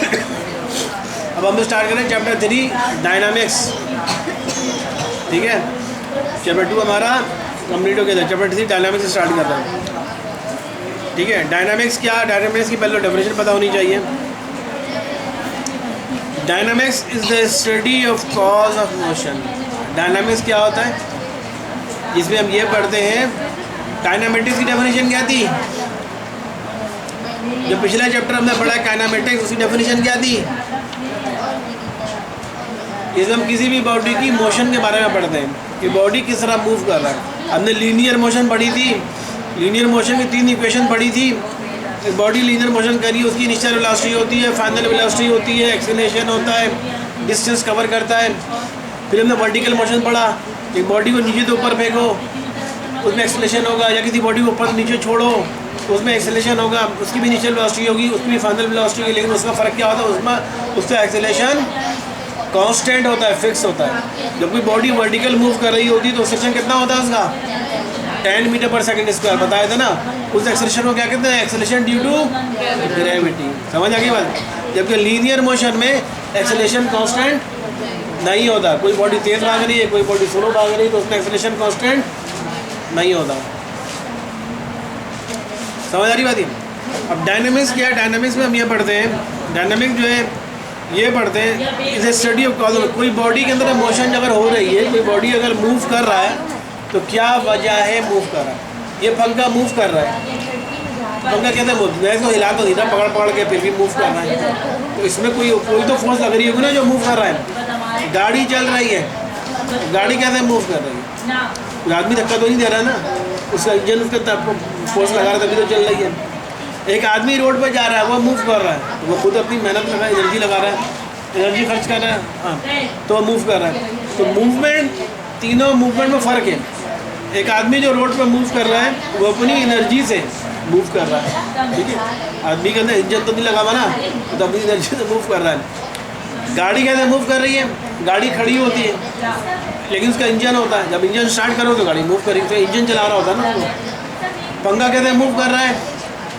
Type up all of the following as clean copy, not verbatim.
अब हम स्टार्ट करें चैप्टर 3 डायनामिक्स। ठीक है, चैप्टर 2 हमारा कंप्लीट हो गया था, चैप्टर 3 डायनामिक्स से स्टार्ट कर रहा हूँ। ठीक है, डायनामिक्स क्या, डायनामिक्स की पहले डेफिनेशन पता होनी चाहिए। Dynamics is the study of cause of motion. Dynamics क्या होता है, जिसमें हम ये पढ़ते हैं, काइनेमेटिक्स की डेफिनेशन क्या थी, जो पिछला चैप्टर हमने पढ़ा है काइनेमेटिक्स, उसकी डेफिनेशन क्या थी। इसमें हम किसी भी बॉडी की मोशन के बारे में पढ़ते हैं कि बॉडी किस तरह मूव कर रहा है। हमने लीनियर मोशन पढ़ी थी, लीनियर मोशन की 3 इक्वेशन पढ़ी थी। बॉडी लीनियर मोशन करिए, उसकी इनिशियल वेलोसिटी होती है, फाइनल वेलोसिटी होती है, एक्सेलरेशन होता है, डिस्टेंस कवर करता है। फिर हमने वर्टिकल मोशन पढ़ा, एक बॉडी को नीचे से ऊपर फेंको उसमें एक्सेलरेशन होगा, या किसी बॉडी को ऊपर नीचे छोड़ो तो उसमें एक्सेलरेशन होगा, उसकी भी इनिशियल वेलोसिटी होगी, उसकी भी फाइनल वेलोसिटी होगी, लेकिन उसका फ़र्क क्या होता है, उसमें उसका एक्सेलरेशन कांस्टेंट होता है, फिक्स होता है। जब कोई बॉडी वर्टिकल मूव कर रही होती है तो एक्सेलरेशन कितना होता है उसका, 10 मीटर पर सेकंड स्क्वायर, बताया था ना। उस एक्सेलरेशन को क्या कहते हैं, एक्सेलरेशन ड्यू टू ग्रेविटी। समझ आ गई बात। जबकि लीनियर मोशन में एक्सेलरेशन कांस्टेंट नहीं होता, कोई बॉडी तेज भाग रही है, कोई बॉडी स्लो भाग रही है, तो उसमें एक्सेलरेशन कांस्टेंट नहीं होता। समझ आ रही बात। अब डायनामिक्स क्या है, डायनामिक्स में हम ये पढ़ते हैं, डायनामिक्स जो है ये पढ़ते हैं is a study of cause. कोई बॉडी के अंदर मोशन अगर हो रही है, कोई बॉडी अगर मूव कर रहा है तो क्या वजह है मूव कर रहा है। ये पंखा मूव कर रहा है, पंखा कहते हैं मूव, मैं इसको हिला तो नहीं रहा, पकड़ पकड़ के फिर भी मूव कर रहा है, तो इसमें कोई तो फोर्स लग रही होगी ना जो मूव कर रहा है। गाड़ी चल रही है, गाड़ी कहते हैं मूव कर रही है, आदमी धक्का तो नहीं दे रहा ना, उसका इंजन उसका फोर्स लगा रहा है तभी तो चल रही है। एक आदमी रोड पर जा रहा है, वो मूव कर रहा है, तो वो खुद अपनी मेहनत लगा, एनर्जी लगा रहा है, एनर्जी खर्च कर रहा है, हाँ, तो वो मूव कर रहा है। तो मूवमेंट, तीनों मूवमेंट में फ़र्क है। एक आदमी जो रोड पर मूव कर रहा है वो अपनी एनर्जी से मूव कर रहा है, ठीक है। आदमी के अंदर इंजन तो नहीं लगा हुआ ना, तो अपनी एनर्जी से मूव कर रहा है। गाड़ी कहते हैं मूव कर रही है, गाड़ी खड़ी होती है लेकिन उसका इंजन होता है, जब इंजन स्टार्ट करो तो गाड़ी मूव करेगी, तो इंजन चला रहा होता है ना। पंखा कहते हैं मूव कर रहा है,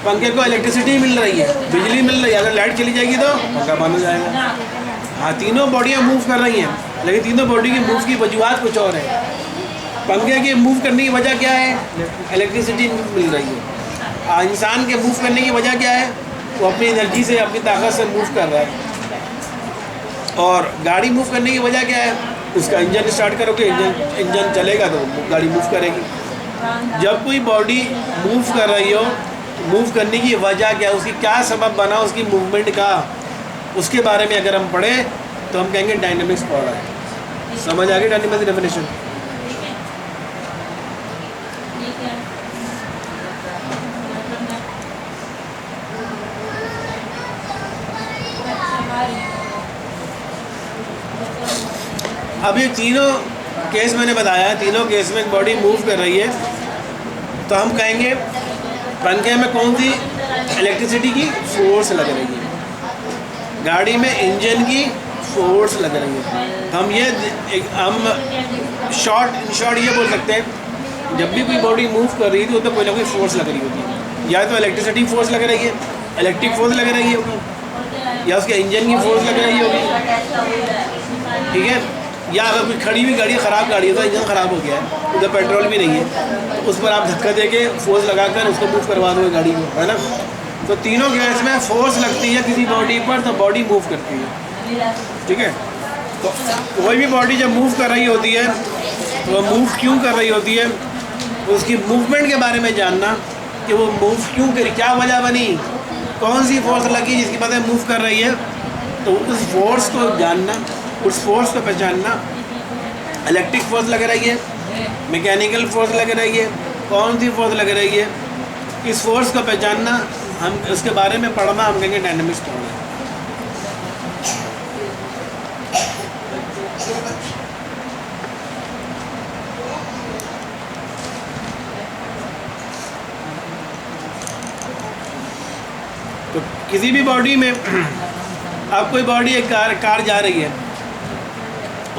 पंखे को इलेक्ट्रिसिटी मिल रही है, बिजली मिल रही है, अगर लाइट चली जाएगी तो पंखा बंद हो जाएगा। हाँ, तीनों बॉडियाँ मूव कर रही हैं, लेकिन तीनों बॉडी की मूव की वजूहत कुछ और है। पंखे के मूव करने की वजह क्या है, इलेक्ट्रिसिटी मिल रही है। इंसान के मूव करने की वजह क्या है, वो अपनी एनर्जी से, अपनी ताकत से मूव कर रहा है। और गाड़ी मूव करने की वजह क्या है, उसका इंजन स्टार्ट करोगे, इंजन चलेगा तो गाड़ी मूव करेगी। जब कोई बॉडी मूव कर रही हो, मूव करने की वजह क्या है, उसकी क्या सबब बना उसकी मूवमेंट का, उसके बारे में अगर हम पढ़ें तो हम कहेंगे डायनामिक्स पढ़ रहा है। समझ आ गई डायनामिक्स की डेफिनेशन। अब ये तीनों केस मैंने बताया, तीनों केस में एक बॉडी मूव कर रही है, तो हम कहेंगे पंखे में कौन सी इलेक्ट्रिसिटी की फोर्स लग रही है, गाड़ी में इंजन की फोर्स लग रही है। हम शॉर्ट ये बोल सकते हैं, जब भी कोई बॉडी मूव कर रही थी तो कोई ना कोई फोर्स लग रही होती है, या तो इलेक्ट्रिसिटी फोर्स लग रही है, इलेक्ट्रिक फोर्स लग रही होगी, या उसके इंजन की फोर्स लग रही होगी, ठीक है। या अगर कोई खड़ी हुई गाड़ी, ख़राब गाड़ी है तो इंजन ख़राब हो गया है, उधर पेट्रोल भी नहीं है, तो उस पर आप धक्का दे के फोर्स लगाकर उसको मूव करवा दोगे गाड़ी को, है ना। तो तीनों केस में फोर्स लगती है किसी बॉडी पर तो बॉडी मूव करती है, ठीक है। तो कोई भी बॉडी जब मूव कर रही होती है तो वो मूव क्यों कर रही होती है, उसकी मूवमेंट के बारे में जानना कि वो मूव क्यों करी, क्या वजह बनी, कौन सी फोर्स लगी जिसकी वजह मूव कर रही है, तो उस फोर्स को जानना, उस फोर्स को पहचानना। इलेक्ट्रिक फोर्स लग रही है, मैकेनिकल फोर्स लग रही है, कौन सी फोर्स लग रही है, इस फोर्स को पहचानना, हम उसके बारे में पढ़ना, हम कहेंगे डायनामिक्स पढ़ना। तो किसी भी बॉडी में, अब कोई बॉडी, एक कार जा रही है,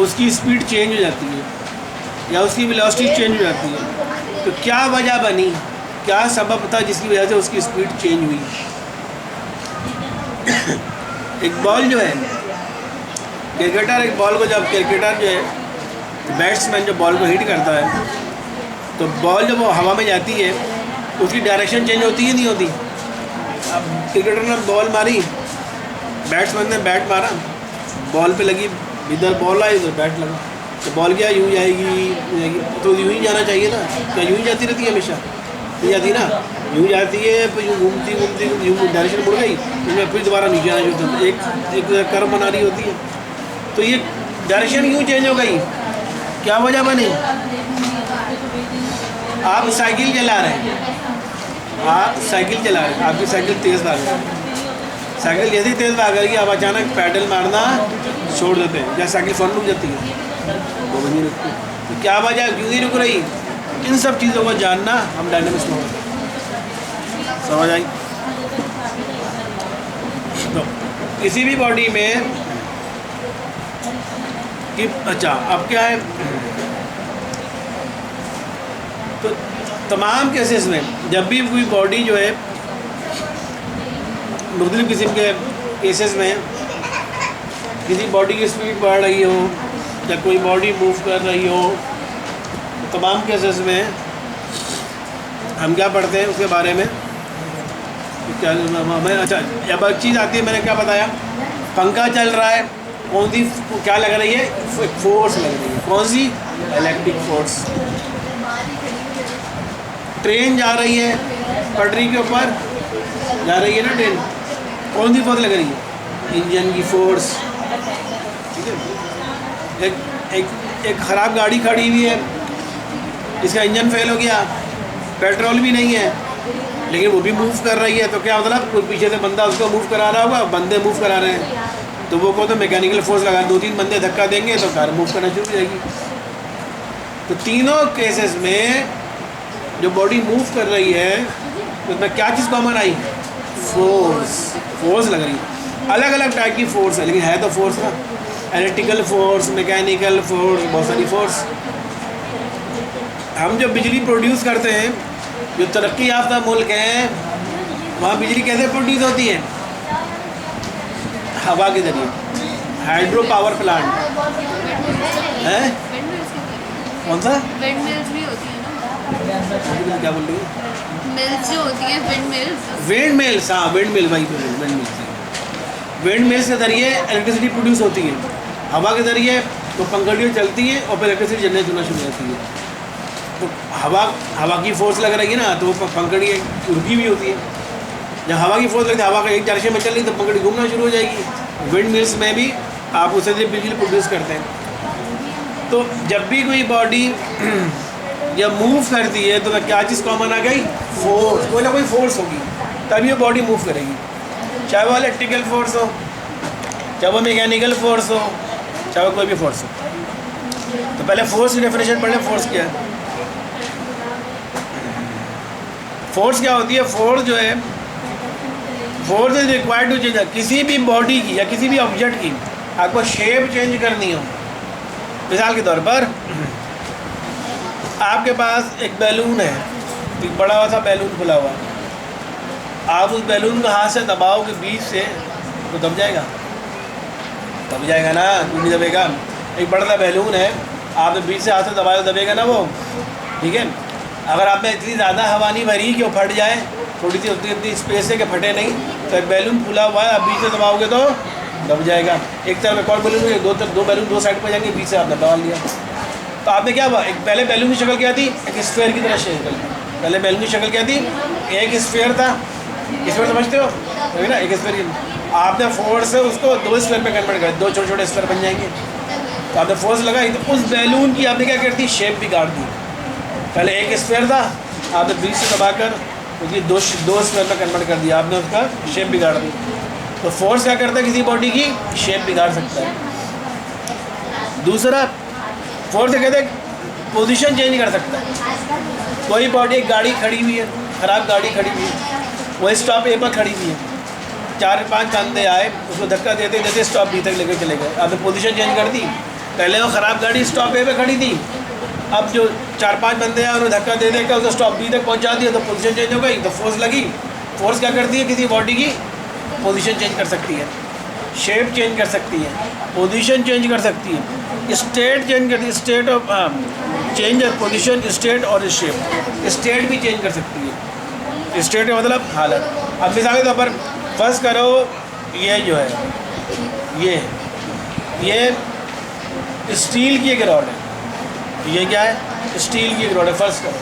उसकी स्पीड चेंज हो जाती है या उसकी वेलोसिटी चेंज हो जाती है, तो क्या वजह बनी, क्या सबब था जिसकी वजह से उसकी स्पीड चेंज हुई। एक बॉल जो है, क्रिकेटर एक बॉल को जब क्रिकेटर जो है बैट्समैन जो बॉल को हिट करता है तो बॉल जब वो हवा में जाती है उसकी डायरेक्शन चेंज होती है नहीं होती। अब क्रिकेटर ने बॉल मारी, बैट्समैन ने बैट मारा, बॉल पे लगी, इधर बॉल आई उधर बैट लगा, तो बॉल क्या यूँ जाएगी, तो यूँ ही जाना चाहिए ना, क्या यूँ ही जाती रहती है हमेशा? नहीं जाती ना, यूँ जाती है, फिर यूँ घूमती घूमती यूँ डायरेक्शन मुड़ गई, इसमें फिर दोबारा नीचे आना शुरू होता है, एक कर्व बना रही होती है, तो ये डायरेक्शन यूँ चेंज हो गई। क्या वजह बनी? आप साइकिल चला रहे हैं, आप साइकिल चला रहे हैं, आपकी साइकिल तेज़ भाग रही है, साइकिल जैसे ही तेज़ भाग रही है आप अचानक पैडल मारना छोड़ देते हैं, या साइकिल फौरन रुक जाती है, वो भी नहीं रुकती। तो क्या वजह, क्यों नहीं रुक रही? इन सब चीज़ों को जानना हम डायनेमिक्स में होते हैं। समझ आई? तो किसी भी बॉडी में कि अच्छा अब क्या है, तो तमाम केसेस में जब भी कोई बॉडी जो है मुख्तलिफ़ किस्म के केसेस में किसी बॉडी की स्पीड बढ़ रही हो या कोई बॉडी मूव कर रही हो, तमाम केसेस में हम क्या पढ़ते हैं उसके बारे में क्या हमें। अच्छा अब एक चीज़ आती है, मैंने क्या बताया, पंखा चल रहा है, कौन सी क्या लग रही है? फोर्स लग रही है, कौन सी? Electric force. ट्रेन जा रही है पटरी के ऊपर जा रही है ना ट्रेन, कौन सी फोर्स लग रही है? इंजन की फोर्स। ठीक है, एक ख़राब गाड़ी खड़ी हुई है, इसका इंजन फेल हो गया, पेट्रोल भी नहीं है, लेकिन वो भी मूव कर रही है, तो क्या मतलब कोई पीछे से बंदा उसको मूव करा रहा होगा, बंदे मूव करा रहे हैं, तो वो को तो मैकेनिकल फोर्स लगा, 2-3 बंदे धक्का देंगे तो कार मूव करना शुरू हो जाएगी। तो तीनों केसेस में जो बॉडी मूव कर रही है उसमें क्या चीज़ कॉमन आई? फोर्स लग रही है। अलग अलग टाइप की फोर्स है, लेकिन है तो फोर्स ना, इलेक्ट्रिकल फोर्स, मैकेनिकल फोर्स, बहुत सारी फोर्स। हम जो बिजली प्रोड्यूस करते हैं, जो तरक्की याफ्ता मुल्क हैं, वहाँ बिजली कैसे प्रोड्यूस होती है? हवा के ज़रिए, हाइड्रो पावर प्लांट है। कौन सा? विंड मिल्स भी होती है ना, क्या बोल रही है? मिल्स जो होती है विंड मिल्स। विंड मिल्स, हाँ विंड मिल, भाई विंड मिल्स। विंड मिल्स के ज़रिए इलेक्ट्रिसिटी प्रोड्यूस होती है, हवा के ज़रिए तो पंखुड़ियाँ चलती हैं और फिर इलेक्ट्रिसिटी जनरेट होना शुरू होती है। तो हवा की फोर्स लग रही है ना, तो पंखुड़ियाँ रुकी हुई होती है। जब हवा की फोर्स लगती है, हवा का एक डायरेक्शन में चल रही तो पंखुड़ी घूमना शुरू हो जाएगी। विंड मिल्स में भी आप उससे बिजली प्रोड्यूस करते हैं। तो जब भी कोई बॉडी जब मूव करती है तो क्या चीज़ कॉमन आ गई? फोर्स, कोई ना कोई फोर्स होगी तभी वो बॉडी मूव करेगी, चाहे वो इलेक्ट्रिकल फोर्स हो, चाहे वो मैकेनिकल फोर्स हो, चाहे वो कोई भी फोर्स हो। तो पहले फोर्स की डेफिनेशन पढ़ लें। फोर्स क्या है? फोर्स क्या होती है? फोर्स जो है, force is required to change, किसी भी बॉडी की या किसी भी ऑब्जेक्ट की आपको शेप चेंज करनी हो। मिसाल के तौर पर आपके पास एक बैलून है, एक बड़ा सा बैलून खुला हुआ, आप उस बैलून को हाथ से दबाओगे बीच से तो दब जाएगा, दब जाएगा ना, क्यों नहीं दबेगा? एक बड़ा सा बैलून है, आपने बीच से हाथ से दबाया तो दबेगा ना वो, ठीक है। अगर आपने इतनी ज़्यादा हवा नहीं भरी कि वो फट जाए, थोड़ी सी उतनी स्पेस है कि फटे नहीं, तो एक बैलून खुला हुआ है, आप बीच से दबाओगे तो दब जाएगा। एक तरफ एक और बैलून है, दो बैलून दो साइड पर जाएंगे, बीच से आपने दबा लिया, तो आपने क्या हुआ? एक पहले बैलून की शक्ल क्या थी? एक स्फीयर की तरह शक्ल। पहले बैलून की शक्ल क्या थी? एक स्फीयर था, स्फीयर समझते हो है ना, एक स्फीयर। आपने फोर्स से उसको 2 स्फीयर पे कन्वर्ट कर, 2 छोटे छोटे स्फीयर बन जाएंगे। तो आपने फोर्स लगाई तो उस बैलून की आपने क्या कर दी? शेप बिगाड़ दी। पहले एक स्फीयर था, आपने बीच से दबाकर उसकी 2 स्फीयर में कन्वर्ट कर दिया, आपने उसका शेप बिगाड़ दी। तो फोर्स क्या करता है? किसी बॉडी की शेप बिगाड़ सकता है। दूसरा, फोर्स कहते हैं पोजीशन चेंज कर सकता है। कोई बॉडी, एक गाड़ी खड़ी हुई है, ख़राब गाड़ी खड़ी हुई है, वो स्टॉप ए पर खड़ी हुई है, 4-5 बंदे आए, उसको धक्का देते देते स्टॉप बी तक लेकर चले गए, आपने पोजीशन चेंज कर दी। पहले वो ख़राब गाड़ी स्टॉप ए पे खड़ी थी, अब जो 4-5 बंदे आए उन्हें धक्का दे देकर उसको स्टॉप बी तक पहुंचा दिया, तो पोजीशन चेंज हो गई, तो फोर्स लगी। फोर्स क्या करती है? किसी बॉडी की पोजीशन चेंज कर सकती है, शेप चेंज कर सकती है, पोजीशन चेंज कर सकती है, स्टेट चेंज करती है, स्टेट ऑफ चेंज है पोजीशन, स्टेट और शेप। स्टेट भी चेंज कर सकती है, स्टेट का मतलब हालत। अब मिसाल के तौर पर फर्ज करो ये जो है ये स्टील की एक रॉड है, ये क्या है, स्टील की एक रॉड है, फर्ज करो।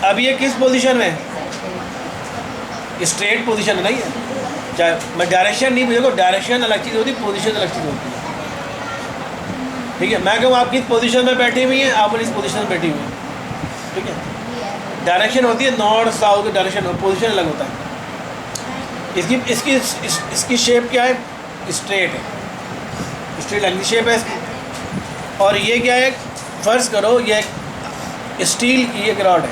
अब ये किस पोजीशन में है, स्ट्रेट पोजीशन में नहीं है। चाहे मैं डायरेक्शन नहीं देखो, डायरेक्शन अलग चीज़ होती है, पोजीशन अलग चीज़ होती है, ठीक है। मैं कहूँ आप किस पोजीशन में बैठी हुई हैं, आप इस पोजीशन में बैठी हुई हैं, ठीक है। डायरेक्शन होती है नॉर्थ साउथ की डायरेक्शन, पोजीशन अलग होता है। इसकी शेप क्या है, स्ट्रेट है, स्ट्रेट लाइन की शेप है इसकी। और ये क्या है, फर्ज करो ये स्टील की एक रॉड है।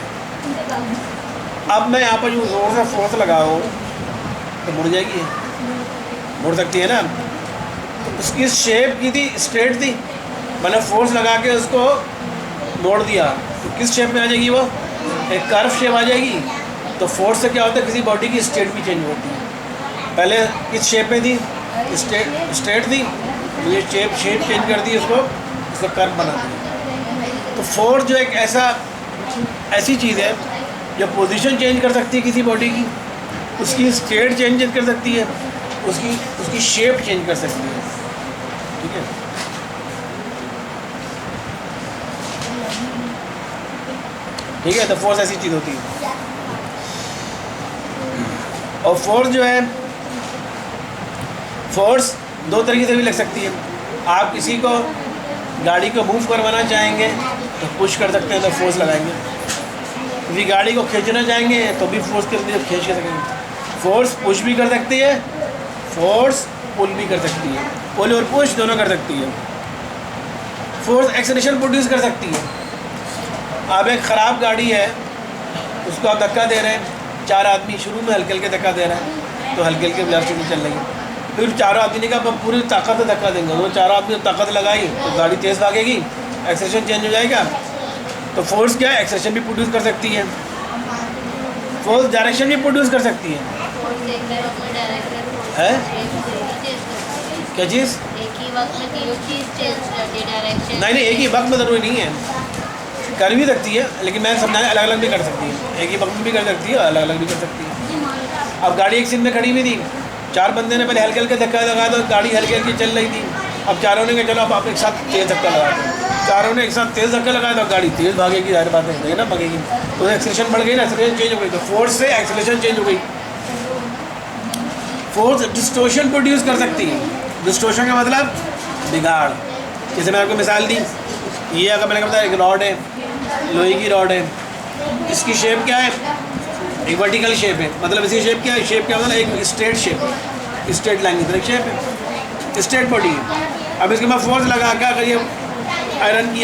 अब मैं यहाँ पर जो जोर से फोर्स लगाऊँ तो मुड़ जाएगी, मुड़ सकती है ना। तो उसकी शेप की थी, स्ट्रेट थी, मैंने फोर्स लगा के उसको मोड़ दिया तो किस शेप में आ जाएगी, वो एक कर्व शेप आ जाएगी। तो फोर्स से क्या होता है, किसी बॉडी की स्टेट भी चेंज होती है। पहले किस शेप में थी, स्ट्रेट थी, तो ये शेप चेंज कर दी, उसको कर्व बना दिया। तो फोर्स जो एक ऐसी चीज़ है जो पोजीशन चेंज कर सकती है किसी बॉडी की, उसकी स्टेट चेंज कर सकती है, उसकी शेप चेंज कर सकती है, ठीक है। ठीक है, तो फोर्स ऐसी चीज़ होती है। और फोर्स जो है, फोर्स दो तरीके से भी लग सकती है। आप किसी को गाड़ी को मूव करवाना चाहेंगे तो पुश कर सकते हैं, तो फोर्स लगाएंगे। किसी गाड़ी को खींचना चाहेंगे तो भी फोर्स कर खींच कर सकेंगे। फोर्स पुश भी कर सकती है, फोर्स पुल भी कर सकती है, पुल और पुश दोनों कर सकती है। फोर्स एक्सेलरेशन प्रोड्यूस कर सकती है। अब एक ख़राब गाड़ी है, उसको आप धक्का दे रहे हैं, चार आदमी शुरू में हल्के हल्के धक्का दे रहा है, तो हल्के हल्के वेलोसिटी में चल रही है। फिर चारों आदमी ने कहा पूरी ताकत से धक्का देंगे, वो चारों आदमी ताकत लगाई तो गाड़ी तेज़ भागेगी, एक्सेलरेशन चेंज हो जाएगा। तो फोर्स क्या है, एक्सेलरेशन भी प्रोड्यूस कर सकती है, फोर्स डायरेक्शन भी प्रोड्यूस कर सकती है। क्या चीज़, एक ही वक्त में तीनों चीज़ चेंज करती है, डायरेक्शन नहीं एक ही वक्त में ज़रूरी नहीं है, कर भी सकती है, लेकिन मैं समझाने अलग अलग भी कर सकती है। एक ही वक्त में भी कर सकती है, अलग अलग भी कर सकती है। अब गाड़ी एक सीन में खड़ी हुई थी, चार बंदे ने पहले हल्के हल्के धक्का लगाया तो गाड़ी हल्की हल्की चल रही थी। अब चारों ने कहा चलो अब आप एक साथ तेज़ धक्का लगाते हैं, चारों ने एक साथ तेज़ धक्का लगाया तो गाड़ी तेज़ भागेगी, जाहिर बात है ना, भागेगी। तो एक्सेलरेशन बढ़ गई ना, एक्सेलरेशन चेंज हो गई, तो फोर्स से एक्सेलरेशन चेंज हो गई। फोर्स डिस्टोर्शन प्रोड्यूस कर सकती है। डिस्टोर्शन का मतलब बिगाड़। जैसे मैं आपको मिसाल दी, ये अगर मैंने कहा एक रॉड है, लोहे की रॉड है, इसकी शेप क्या है, एक वर्टिकल शेप है, मतलब इसकी शेप क्या है, शेप क्या मतलब एक स्ट्रेट शेप है, स्ट्रेट लाइन की तरह शेप है, स्ट्रेट बॉडी है। अब इसके बाद फोर्स लगा के अगर ये आयरन की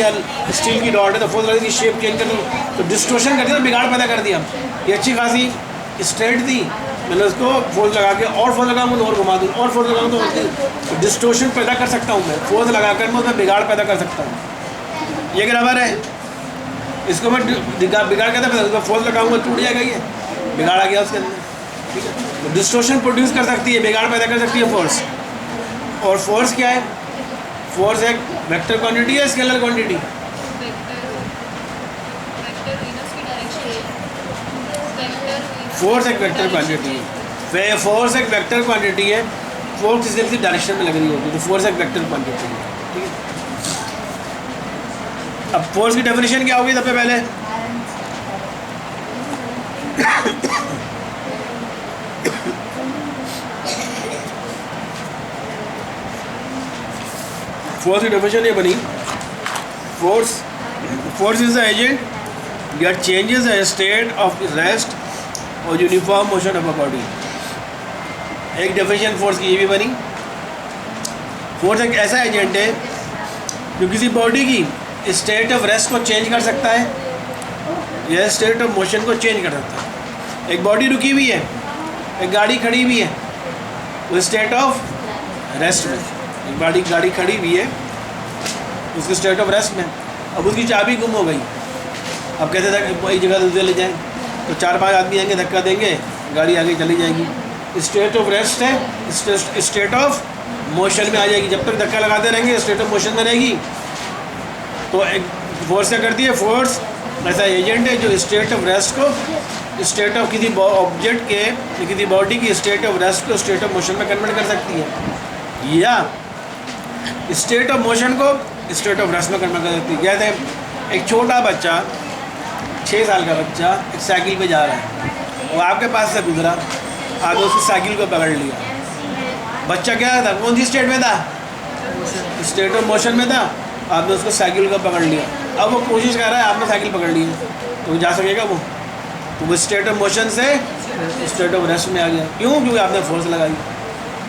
स्टील की रॉड है तो फोर्स लगा शेप चेंज कर दो, तो डिस्टोर्शन कर दिया, बिगाड़ पैदा कर दिया। ये अच्छी खासी स्ट्रेट थी, मैंने उसको फोर्स लगा के और फोर्स लगाऊंगा तो और घुमा दूँ, और फोर्स लगाऊंगा तो डिस्टोर्शन पैदा कर सकता हूँ मैं, फोर्स लगा कर मैं उसमें बिगाड़ पैदा कर सकता हूँ। ये बराबर है, इसको मैं बिगाड़ कहता है, उसको फोर्स लगाऊंगा टूट जाएगा, ये बिगाड़ आ गया उसके अंदर, ठीक है। डिस्टोर्शन प्रोड्यूस कर सकती है, बिगाड़ पैदा कर सकती है फोर्स। और फोर्स क्या है, फोर्स एक वेक्टर क्वांटिटी है, स्केलर क्वांटिटी। फोर्स एक वेक्टर क्वांटिटी है, फोर्स एक वेक्टर क्वांटिटी है, फोर्स किसी डायरेक्शन में लग रही होती है, तो फोर्स एक वेक्टर क्वांटिटी है, ठीक है। अब फोर्स की डेफिनेशन क्या होगी सबसे पहले, फोर्स की डेफिनेशन ये बनी, force is the agent that changes the state of rest और uniform motion of a body. एक डेफिनेशन फोर्स की ये भी बनी, फोर्स एक ऐसा एजेंट है जो किसी बॉडी की स्टेट ऑफ रेस्ट को चेंज कर सकता है या स्टेट ऑफ मोशन को चेंज कर सकता है। एक बॉडी रुकी हुई है, एक गाड़ी खड़ी हुई है, वो स्टेट ऑफ रेस्ट में, एक गाड़ी खड़ी हुई है उसकी स्टेट ऑफ रेस्ट में। अब उसकी चाबी गुम हो गई, अब कैसे एक जगह दूसरे ले जाएं, तो 4-5 आदमी आएंगे, धक्का देंगे, गाड़ी आगे चली जाएगी, स्टेट ऑफ रेस्ट है, स्टेट ऑफ मोशन में आ जाएगी। जब तक धक्का लगाते रहेंगे स्टेट ऑफ मोशन में रहेगी। तो एक फोर्स क्या करती है, फोर्स ऐसा एजेंट है जो स्टेट ऑफ रेस्ट को स्टेट ऑफ किसी ऑब्जेक्ट के, किसी बॉडी की स्टेट ऑफ रेस्ट को स्टेट ऑफ मोशन में कन्वर्ट कर सकती है, या स्टेट ऑफ मोशन को स्टेट ऑफ रेस्ट में कन्वर्ट कर सकती है। जैसे एक छोटा बच्चा, 6 साल का बच्चा एक साइकिल पे जा रहा है, वो आपके पास से गुजरा, आपने उसकी साइकिल को पकड़ लिया। बच्चा क्या था, कौन सी स्टेट में था, स्टेट ऑफ मोशन में था। आपने उसको साइकिल को पकड़ लिया, अब वो कोशिश कर रहा है, आपने साइकिल पकड़ ली, तो जा सकेगा वो? तो वो स्टेट ऑफ मोशन से स्टेट ऑफ रेस्ट में आ गया। क्यों? क्योंकि आपने फोर्स लगाई।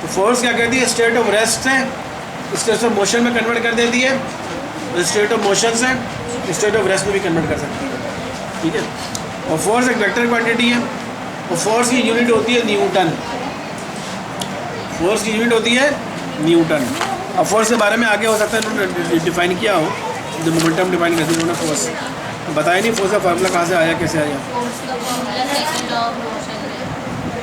तो फोर्स क्या करती है, स्टेट ऑफ रेस्ट से स्टेट ऑफ मोशन में कन्वर्ट कर देती है, स्टेट ऑफ मोशन से स्टेट ऑफ रेस्ट में भी कन्वर्ट कर सकती है। ठीक है। और फोर्स एक वेक्टर क्वांटिटी है, और फोर्स की यूनिट होती है न्यूटन। फोर्स की यूनिट होती है न्यूटन। अब फोर्स के बारे में आगे हो सकता है उन्होंने डिफाइन किया हो, जो मोमेंटम डिफाइन करते उन्होंने फोर्स बताया नहीं। फोर्स का फार्मूला कहाँ से आया, कैसे आया,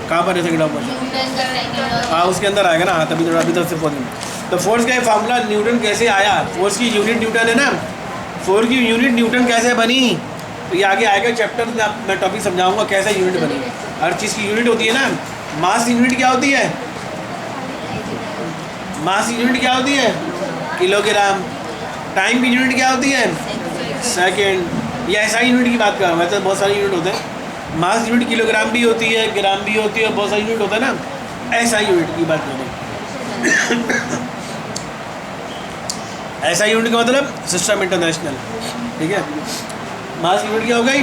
कहाँ पर है सेकंड ऑफ मोशन? हाँ, उसके अंदर आएगा ना। हाँ, तभी थोड़ा अभी तक सिर्फ तो फोर्स का फार्मूला न्यूटन कैसे आया, फोर्स की यूनिट न्यूटन है ना, फोर्स की यूनिट न्यूटन कैसे बनी, तो ये आगे आएगा चैप्टर में, मैं टॉपिक समझाऊंगा कैसे यूनिट बनी। हर चीज़ की यूनिट होती है ना। मास की यूनिट क्या होती है, मास की यूनिट क्या होती है, किलोग्राम। टाइम की यूनिट क्या होती है, सेकेंड। या ऐसा यूनिट की बात कर रहा हूँ, वैसे बहुत सारी यूनिट होते हैं। मास यूनिट किलोग्राम भी होती है, ग्राम भी होती है, बहुत सारी यूनिट होता है ना। ऐसा यूनिट की बात कर रहे हैं। ऐसा यूनिट का मतलब सिस्टम इंटरनेशनल। ठीक है। मास यूनिट क्या हो गई,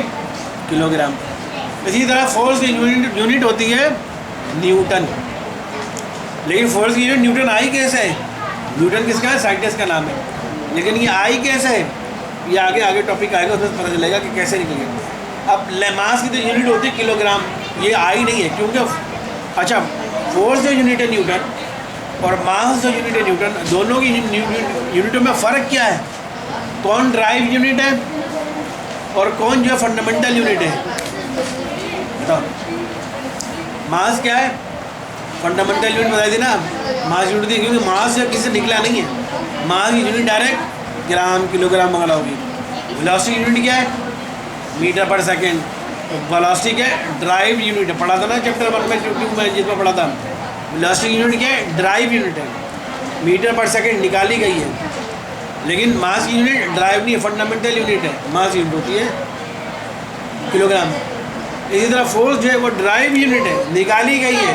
किलोग्राम। इसी तरह फोर्स की यूनिट होती है न्यूटन। लेकिन फोर्स की यूनिट न्यूटन आई कैसे है, न्यूटन किसका है, साइंटिस्ट का नाम है। लेकिन ये आई कैसे है, ये आगे टॉपिक आएगा, उसमें पता चलेगा कि कैसे निकलेगा। अब मास की जो यूनिट होती है किलोग्राम, ये आई नहीं है क्योंकि अच्छा, फोर्स जो यूनिट है न्यूटन और मास जो यूनिट है न्यूटन, दोनों की यूनिटों में फ़र्क क्या है, कौन ड्राइव यूनिट है और कौन जो है फंडामेंटल यूनिट है, बताओ। मास क्या है, फंडामेंटल यूनिट बताई थी ना, मास यूनिट थी, क्योंकि मास जो किसी से निकला नहीं है। मास की यूनिट डायरेक्ट ग्राम, किलोग्राम वगैरह होगी। वेलोसिटी यूनिट क्या है, मीटर पर सेकेंड। तो वेलोसिटी क्या है, ड्राइव यूनिट है, पढ़ा था ना चैप्टर 1 में, ट्यूब में जिसमें पढ़ा था। वेलोसिटी यूनिट क्या है, ड्राइव यूनिट है, मीटर पर सेकेंड निकाली गई है। लेकिन मास की यूनिट ड्राइव नहीं है, फंडामेंटल यूनिट है। मास यूनिट होती है किलोग्राम। इसी तरह फोर्स जो है वो ड्राइव यूनिट है, निकाली गई है।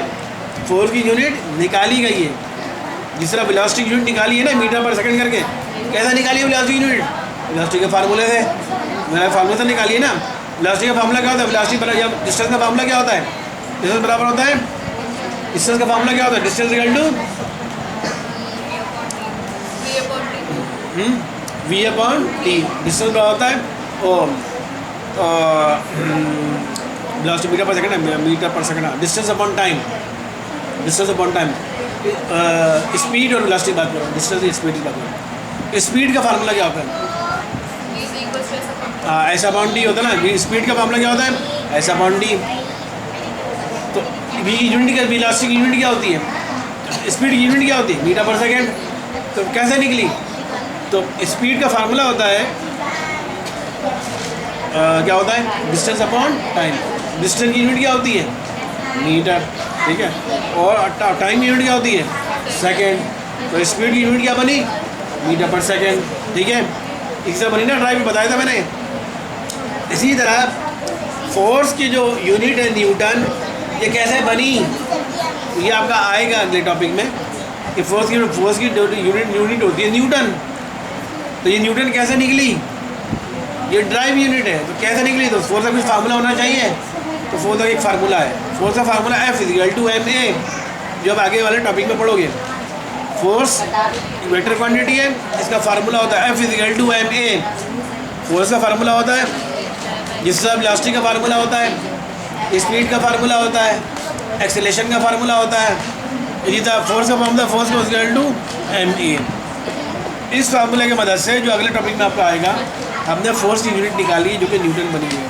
फोर्स की यूनिट निकाली गई है। जिस तरह वेलोसिटी यूनिट निकाली है ना, मीटर पर सेकंड करके, कैसा निकाली है वेलोसिटी यूनिट, वेलोसिटी के फार्मूले से, मेरा फार्मूले से निकाली है ना। वेलोसिटी का फार्मूला क्या होता है, वेलोसिटी बराबर, डिस्टेंस का फार्मूला क्या होता है, डिस्टेंस बराबर होता है, डिस्टेंस का फार्मूला क्या होता है, distance equal to v upon T. Distance बराबर होता है वेलोसिटी मीटर पर सेकंड है, मीटर पर second. Distance upon time, distance upon time. Speed और वेलोसिटी बात करो, डिस्टेंस स्पीड की बात करो। स्पीड का फार्मूला क्या होता है, ऐसा अपॉन डी होता है ना। स्पीड का फार्मूला क्या होता है, ऐसा अपॉन डी। तो वी की यूनिट क्या, वेलोसिटी की यूनिट क्या होती है, स्पीड की यूनिट क्या होती है, मीटर पर सेकेंड। तो कैसे निकली, तो स्पीड का फार्मूला होता है क्या होता है, डिस्टेंस अपॉन टाइम। डिस्टेंस की यूनिट क्या होती है, मीटर। ठीक है। और टाइम की यूनिट क्या होती है, सेकेंड। तो स्पीड की यूनिट क्या बनी, मीटर पर सेकेंड। ठीक है। इससे बनी ना ड्राइव, बताया था मैंने। इसी तरह फोर्स की जो यूनिट है न्यूटन, ये कैसे बनी, ये आपका आएगा अगले टॉपिक में कि फोर्स की जो यूनिट होती है न्यूटन। तो ये न्यूटन कैसे निकली, ये ड्राइव यूनिट है, तो कैसे निकली, तो फोर्स का कुछ फार्मूला होना चाहिए। तो फोर्स का एक फार्मूला है, फोर्स का फार्मूला F=ma, जो आप आगे वाले टॉपिक में पढ़ोगे। फोर्स वेक्टर क्वांटिटी है, इसका फार्मूला होता है F=ma। फोर्स का फार्मूला होता है, जिससे वेलोसिटी का फार्मूला होता है, स्पीड का फार्मूला होता है, एक्सेलेरेशन का फार्मूला होता है। इसी तरह फोर्स का फार्मूला ma। इस फार्मूले की मदद से जो अगले टॉपिक में आपका आएगा, हमने फोर्स की यूनिट निकाली जो कि न्यूटन बनी है।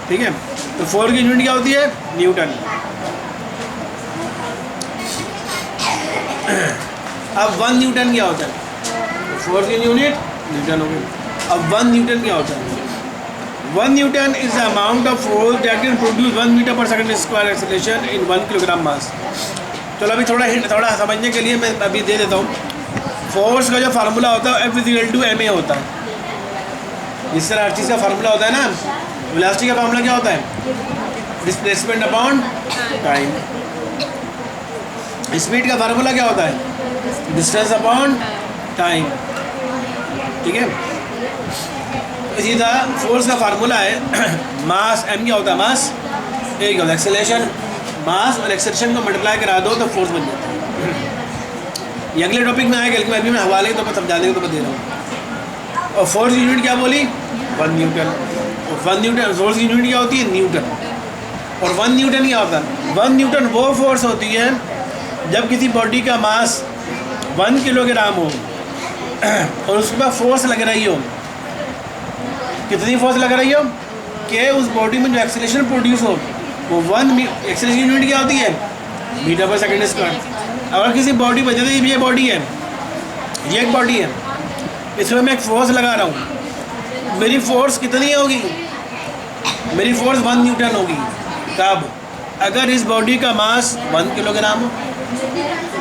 ठीक है। तो फोर्स की यूनिट क्या होती है, न्यूटन। अब 1 न्यूटन क्या होता है? फोर्स की यूनिट न्यूटन हो गई। अब 1 न्यूटन क्या होता है? 1 newton is the amount of force that can produce 1 metre पर second square acceleration in 1 kilogram mass. चलो अभी थोड़ा समझने के लिए मैं अभी दे देता हूँ। फोर्स का जो फार्मूला होता है F=ma होता है। जिस तरह हर चीज़ का फार्मूला होता है ना, वेलोसिटी का फार्मूला क्या होता है? Displacement upon time. स्पीड का फार्मूला क्या होता है? Distance upon time. ठीक है, इसी तरह फोर्स का फार्मूला है मास। m क्या होता है? मास। a क्या होता है? एक्सेलरेशन। मास और एक्सेलरेशन को मल्टीप्लाई करा दो तो फोर्स बन जाता है। ये अगले टॉपिक में आएगा, लेकिन अभी मैं हवाले के तौर पर समझाने के तौर पर दे रहा हूँ। और फोर्स की यूनिट क्या बोली? 1 न्यूटन। और 1 न्यूटन फोर्स की यूनिट क्या होती है? न्यूटन। और 1 न्यूटन क्या होता है? 1 न्यूटन वो फोर्स होती है जब किसी बॉडी का मास 1 किलोग्राम हो और उसके बाद फोर्स लग रही हो। कितनी फोर्स लग रही हो? कि उस बॉडी में जो एक्सेलरेशन प्रोड्यूस हो वो 1 एक्सेलरेशन की यूनिट क्या होती है? मीटर पर सेकंड स्क्वायर। अगर किसी बॉडी पर, जैसे ये बॉडी है, ये एक बॉडी है, इसमें मैं एक फोर्स लगा रहा हूँ, मेरी फोर्स कितनी होगी? मेरी फोर्स 1 न्यूटन होगी। कब? अगर इस बॉडी का मास 1 किलोग्राम हो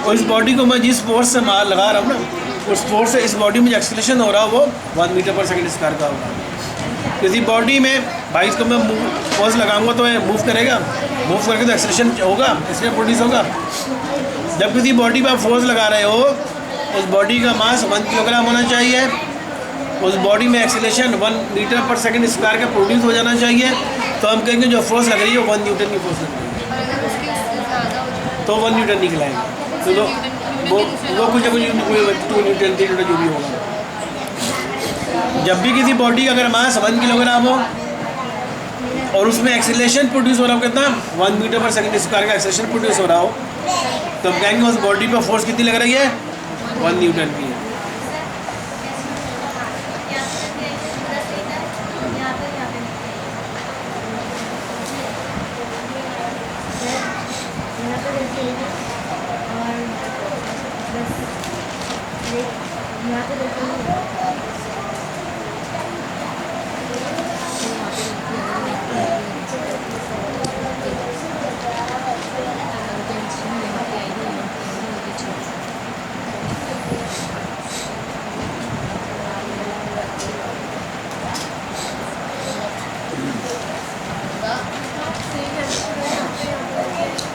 और इस बॉडी को मैं जिस फोर्स से मार लगा रहा हूँ ना, उस फोर्स से इस बॉडी में जो एक्सेलरेशन हो रहा है वो 1 मीटर पर सेकंड स्क्वायर का होगा। किसी बॉडी में भाई इसको मैं फोर्स लगाऊंगा तो मूव करेगा, मूव करके तो एक्सेलरेशन होगा, इसलिए प्रोड्यूस होगा। जब किसी बॉडी पर फोर्स लगा रहे हो, उस बॉडी का मास 1 किलोग्राम होना चाहिए, उस बॉडी में एक्सेलरेशन 1 मीटर पर सेकंड स्क्वायर का प्रोड्यूस हो जाना चाहिए, तो हम कहेंगे जो फोर्स लग रही है 1 न्यूटन की फोर्स लग रही है, तो 1 न्यूटन निकलाएगा। तो वो कुछ 2 न्यूटन 3 न्यूटन जो भी होगा। जब भी किसी बॉडी का अगर मास 1 किलोग्राम हो और उसमें एक्सेलरेशन प्रोड्यूस हो रहा हो कितना? 1 मीटर पर सेकंड स्क्वायर का एक्सेलरेशन प्रोड्यूस हो रहा हो, तो हम कहेंगे उस बॉडी पर फोर्स कितनी लग रही है? 1 न्यूटन की है।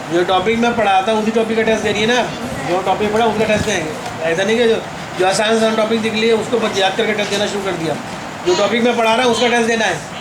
जो टॉपिक मैं पढ़ाता हूँ उसी टॉपिक का टेस्ट दे रही है ना। जो टॉपिक पढ़ा उसका टेस्ट देंगे, ऐसा नहीं कि जो आसान टॉपिक दिख लिए उसको बस याद करके टेस्ट देना शुरू कर दिया। जो टॉपिक मैं पढ़ा रहा हूँ उसका टेस्ट देना है।